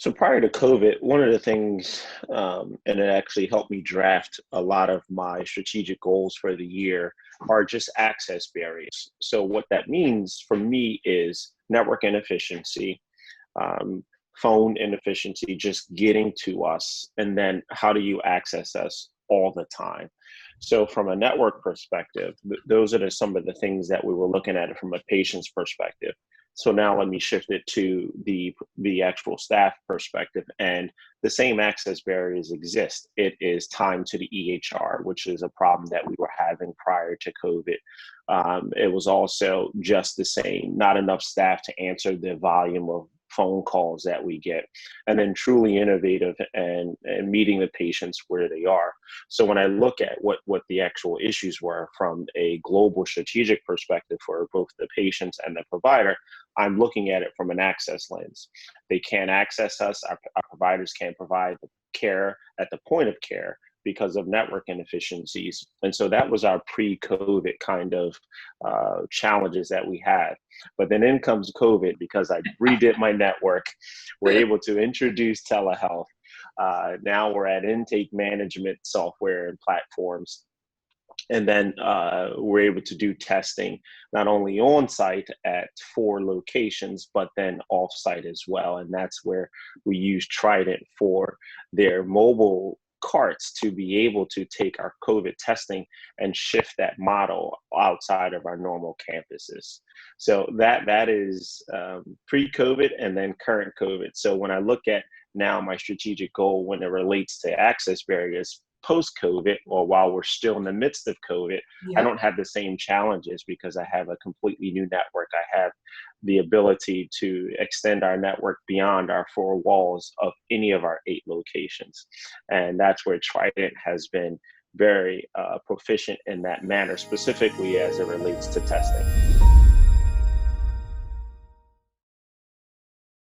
So prior to COVID, one of the things, and it actually helped me draft a lot of my strategic goals for the year, are just access barriers. So what that means for me is network inefficiency, um, phone inefficiency, just getting to us, and then how do you access us all the time? So from a network perspective, those are some of the things that we were looking at from a patient's perspective. So now let me shift it to the actual staff perspective, and the same access barriers exist. It is time to the EHR, which is a problem that we were having prior to COVID. It was also just the same, not enough staff to answer the volume of phone calls that we get, and then truly innovative and meeting the patients where they are. So when I look at what the actual issues were from a global strategic perspective for both the patients and the provider, I'm looking at it from an access lens. They can't access us, our providers can't provide the care at the point of care because of network inefficiencies. And so that was our pre-COVID kind of challenges that we had. But then in comes COVID, because I redid my network. We're able to introduce telehealth. Now we're at intake management software and platforms. And then we're able to do testing not only on site at 4 locations, but then off site as well. And that's where we use Tryten for their mobile carts to be able to take our COVID testing and shift that model outside of our normal campuses. So that is pre-COVID and then current COVID. So when I look at now my strategic goal when it relates to access barriers, post-COVID, or while we're still in the midst of COVID, I Yep. don't have the same challenges because I have a completely new network. I have the ability to extend our network beyond our 4 walls of any of our 8 locations. And that's where Trident has been very proficient in that manner, specifically as it relates to testing.